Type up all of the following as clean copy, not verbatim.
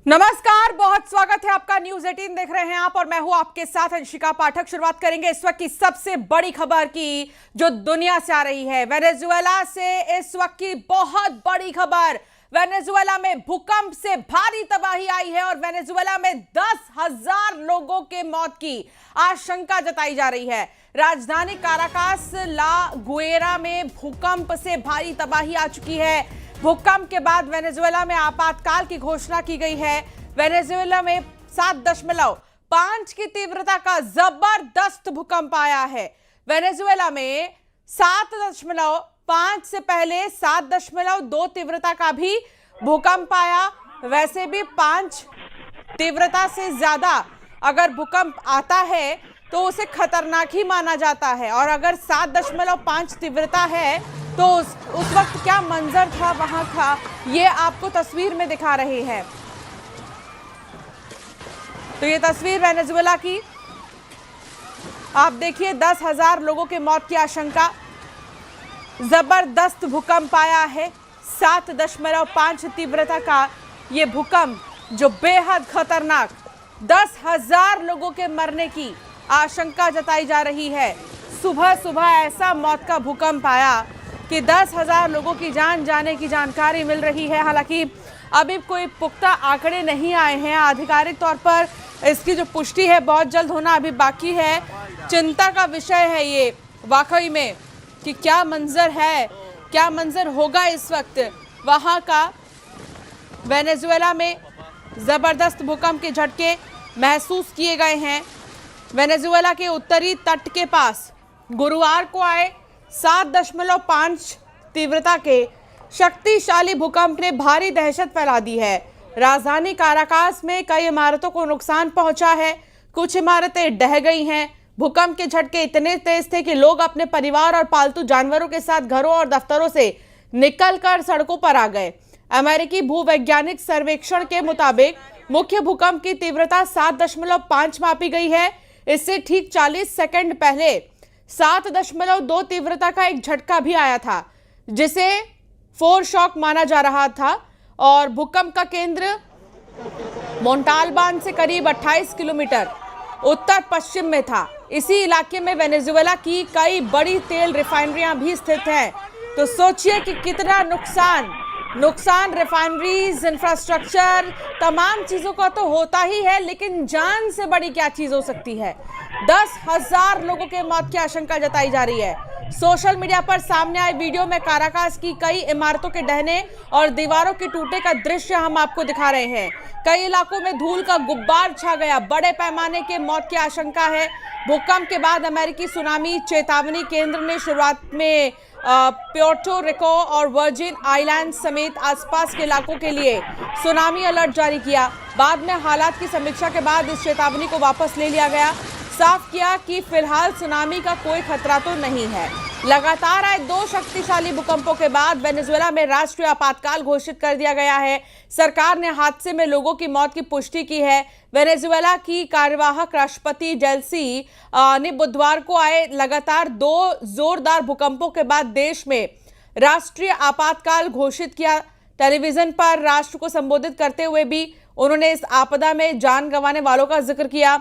नमस्कार, बहुत स्वागत है आपका। न्यूज 18 देख रहे हैं आप और मैं हूं आपके साथ अंशिका पाठक। शुरुआत करेंगे इस वक्त की सबसे बड़ी खबर की जो दुनिया से आ रही है। वेनेजुएला से इस वक्त की बहुत बड़ी खबर। वेनेजुएला में भूकंप से भारी तबाही आई है और वेनेजुएला में 10,000 लोगों के मौत की आशंका जताई जा रही है। राजधानी काराकास ला गुएरा में भूकंप से भारी तबाही आ चुकी है। भूकंप के बाद वेनेजुएला में आपातकाल की घोषणा की गई है। वेनेजुएला में 7.5 की तीव्रता का जबरदस्त भूकंप आया है। वेनेजुएला में 7.5 से पहले 7.2 तीव्रता का भी भूकंप आया। वैसे भी 5 तीव्रता से ज्यादा अगर भूकंप आता है तो उसे खतरनाक ही माना जाता है, और अगर 7.5 तीव्रता है तो उस वक्त क्या मंजर था वहां का, ये आपको तस्वीर में दिखा रहे हैं। तो ये तस्वीर वेनेजुएला की आप देखिए। 10,000 लोगों के मौत की आशंका। जबरदस्त भूकंप आया है। 7.5 तीव्रता का ये भूकंप जो बेहद खतरनाक, 10,000 लोगों के मरने की आशंका जताई जा रही है। सुबह सुबह ऐसा मौत का भूकंप आया कि 10,000 लोगों की जान जाने की जानकारी मिल रही है। हालांकि अभी कोई पुख्ता आंकड़े नहीं आए हैं आधिकारिक तौर पर। इसकी जो पुष्टि है बहुत जल्द होना अभी बाकी है। चिंता का विषय है ये वाकई में कि क्या मंजर है, क्या मंजर होगा इस वक्त वहां का। वेनेजुएला में जबरदस्त भूकंप के झटके महसूस किए गए हैं। वेनेजुएला के उत्तरी तट के पास गुरुवार को आए 7.5 तीव्रता के शक्तिशाली भूकंप ने भारी दहशत फैला दी है। राजधानी काराकास में कई इमारतों को नुकसान पहुंचा है। कुछ इमारतें ढह गई हैं। भूकंप के झटके इतने तेज थे कि लोग अपने परिवार और पालतू जानवरों के साथ घरों और दफ्तरों से निकलकर सड़कों पर आ गए। अमेरिकी भूवैज्ञानिक सर्वेक्षण के मुताबिक मुख्य भूकंप की तीव्रता 7.5 मापी गई है। इससे ठीक 40 सेकंड पहले 7.2 तीव्रता का एक झटका भी आया था, जिसे फोर शॉक माना जा रहा था, और भूकंप का केंद्र मोंटाल्बान से करीब 28 किलोमीटर उत्तर पश्चिम में था। इसी इलाके में वेनेजुएला की कई बड़ी तेल रिफाइनरियां भी स्थित हैं। तो सोचिए कि कितना नुकसान रिफाइनरीज, इंफ्रास्ट्रक्चर, तमाम चीजों का तो होता ही है, लेकिन जान से बड़ी क्या चीज हो सकती है। 10,000 लोगों के मौत की आशंका जताई जा रही है। सोशल मीडिया पर सामने आए वीडियो में काराकास की कई इमारतों के ढहने और दीवारों के टूटे का दृश्य हम आपको दिखा रहे हैं। कई इलाकों में धूल का गुब्बार छा गया। बड़े पैमाने के मौत की आशंका है। भूकंप के बाद अमेरिकी सुनामी चेतावनी केंद्र ने शुरुआत में प्योर्टो रिको और वर्जिन आइलैंड समेत आसपास के इलाकों के लिए सुनामी अलर्ट जारी किया। बाद में हालात की समीक्षा के बाद इस चेतावनी को वापस ले लिया गया। साफ किया कि फिलहाल सुनामी का कोई खतरा तो नहीं है। लगातार आए 2 शक्तिशाली भूकंपों के बाद वेनेजुएला में राष्ट्रीय आपातकाल घोषित कर दिया गया है। सरकार ने हादसे में लोगों की मौत की पुष्टि की है। वेनेजुएला की कार्यवाहक राष्ट्रपति डेल्सी ने बुधवार को आए लगातार 2 जोरदार भूकंपों के बाद देश में राष्ट्रीय आपातकाल घोषित किया। टेलीविजन पर राष्ट्र को संबोधित करते हुए भी उन्होंने इस आपदा में जान गंवाने वालों का जिक्र किया।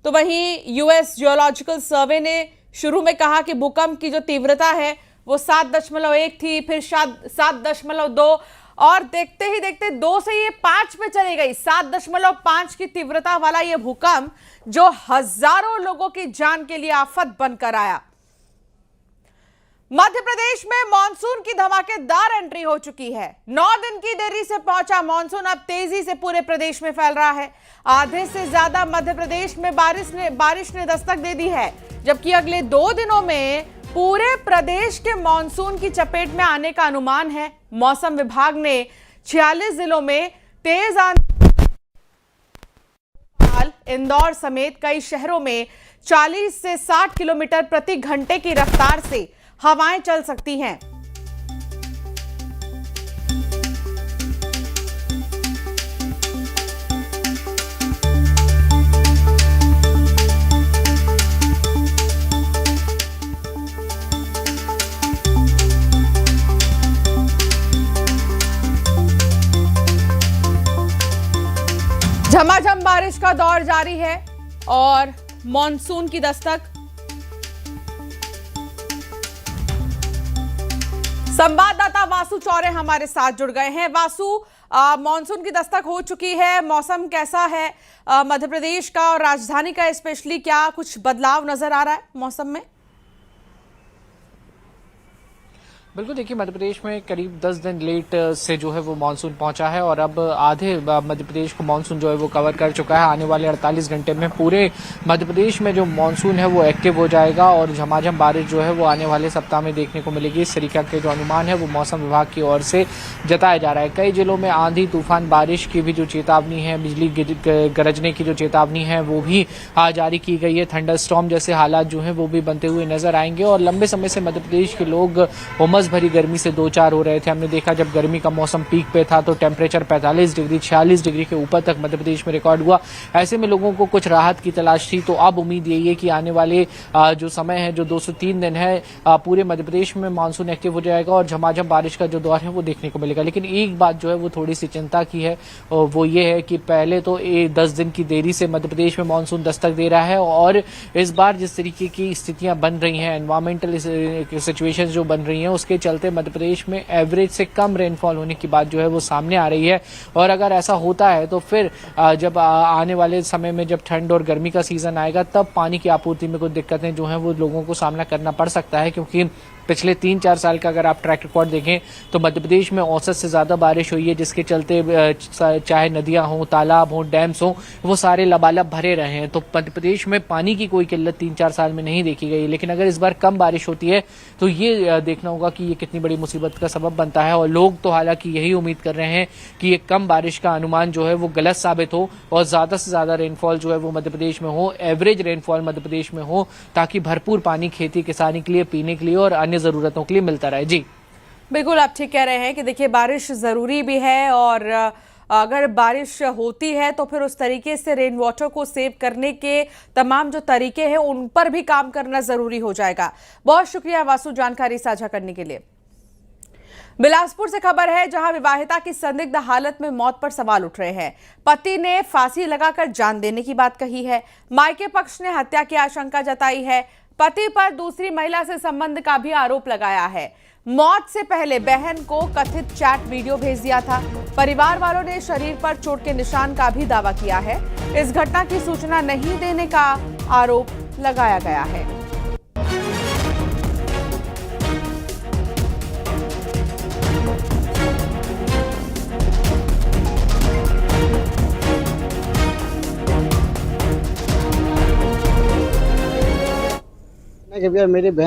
तो वहीं यूएस जियोलॉजिकल सर्वे ने शुरू में कहा कि भूकंप की जो तीव्रता है वो 7.1 थी, फिर 7.2, और देखते ही देखते 2 से ये 5 पे चली गई। 7.5 की तीव्रता वाला ये भूकंप जो हजारों लोगों की जान के लिए आफत बनकर आया। मध्य प्रदेश में मानसून की धमाकेदार एंट्री हो चुकी है। 9 दिन की देरी से पहुंचा मानसून अब तेजी से पूरे प्रदेश में फैल रहा है। आधे से ज्यादा मध्य प्रदेश में बारिश ने दस्तक दे दी है, जबकि अगले 2 दिनों में पूरे प्रदेश के मानसून की चपेट में आने का अनुमान है। मौसम विभाग ने 46 जिलों में तेज आंधी, इंदौर समेत कई शहरों में 40 से 60 किलोमीटर प्रति घंटे की रफ्तार से हवाएं चल सकती हैं। झमाझम बारिश का दौर जारी है और मॉनसून की दस्तक। संवाददाता वासु चौरे हमारे साथ जुड़ गए हैं। वासु, मॉनसून की दस्तक हो चुकी है, मौसम कैसा है मध्य प्रदेश का और राजधानी का स्पेशली, क्या कुछ बदलाव नजर आ रहा है मौसम में? बिल्कुल, देखिए मध्य प्रदेश में करीब 10 दिन लेट से जो है वो मानसून पहुंचा है और अब आधे मध्य प्रदेश को मानसून जो है वो कवर कर चुका है। आने वाले 48 घंटे में पूरे मध्य प्रदेश में जो मानसून है वो एक्टिव हो जाएगा और झमाझम बारिश जो है वो आने वाले सप्ताह में देखने को मिलेगी। इस तरीके के जो अनुमान है वो मौसम विभाग की ओर से जताया जा रहा है। कई जिलों में आंधी तूफान बारिश की भी जो चेतावनी है, बिजली गरजने की जो चेतावनी है वो भी जारी की गई है। थंडर स्टॉर्म जैसे हालात जो है वो भी बनते हुए नजर आएंगे और लंबे समय से मध्य प्रदेश के लोग उमस भरी गर्मी से दो चार हो रहे थे। हमने देखा जब गर्मी का मौसम पीक पे था तो टेम्परेचर 45 डिग्री 46 डिग्री के ऊपर तक मध्य प्रदेश में रिकॉर्ड हुआ। ऐसे में लोगों को कुछ राहत की तलाश थी। तो अब उम्मीद यही है कि आने वाले जो समय है, जो 203 दिन है, पूरे मध्य प्रदेश में मानसून एक्टिव हो जाएगा और झमाझम बारिश का जो दौर है वो देखने को मिलेगा। लेकिन एक बात जो है वो थोड़ी सी चिंता की है, वो ये है कि पहले तो 10 दिन की देरी से मध्य प्रदेश में मानसून दस्तक दे रहा है और इस बार जिस तरीके की स्थितियां बन रही हैं, एनवायरमेंटल सिचुएशंस जो बन रही हैं, उसके चलते मध्य प्रदेश में एवरेज से कम रेनफॉल होने की बात जो है वो सामने आ रही है। और अगर ऐसा होता है तो फिर जब आने वाले समय में जब ठंड और गर्मी का सीजन आएगा तब पानी की आपूर्ति में कुछ दिक्कतें जो हैं वो लोगों को सामना करना पड़ सकता है। क्योंकि पिछले 3-4 साल का अगर आप ट्रैक रिकॉर्ड देखें तो मध्य प्रदेश में औसत से ज्यादा बारिश हुई है, जिसके चलते चाहे नदियां हों, तालाब हों, डैम्स हों, वो सारे लबालब भरे रहे हैं। तो मध्य प्रदेश में पानी की कोई किल्लत 3-4 साल में नहीं देखी गई। लेकिन अगर इस बार कम बारिश होती है तो ये देखना होगा कि ये कितनी बड़ी मुसीबत का सबब बनता है। और लोग तो हालांकि यही उम्मीद कर रहे हैं कि ये कम बारिश का अनुमान जो है वो गलत साबित हो और ज्यादा से ज्यादा रेनफॉल जो है वो मध्य प्रदेश में हो, एवरेज रेनफॉल मध्य प्रदेश में हो, ताकि भरपूर पानी खेती किसानी के लिए, पीने के लिए और अन्य जरूरतों के लिए मिलता रहे। जी बिल्कुल, आप ठीक कह रहे हैं कि देखिए बारिश जरूरी भी है और अगर बारिश होती है तो फिर उस तरीके से रेन वाटर को सेव करने के तमाम जो तरीके हैं उन पर भी काम करना जरूरी हो जाएगा। बहुत शुक्रिया वासु जानकारी साझा करने के लिए। बिलासपुर से खबर है, जहां विवाहिता की संदिग्ध हालत में मौत पर सवाल उठ रहे हैं। पति ने फांसी लगाकर जान देने की बात कही है। मायके पक्ष ने हत्या की आशंका जताई है। पति पर दूसरी महिला से संबंध का भी आरोप लगाया है। मौत से पहले बहन को कथित चैट वीडियो भेज दिया था। परिवार वालों ने शरीर पर चोट के निशान का भी दावा किया है। इस घटना की सूचना नहीं देने का आरोप लगाया गया है। कि भैया मेरी बहन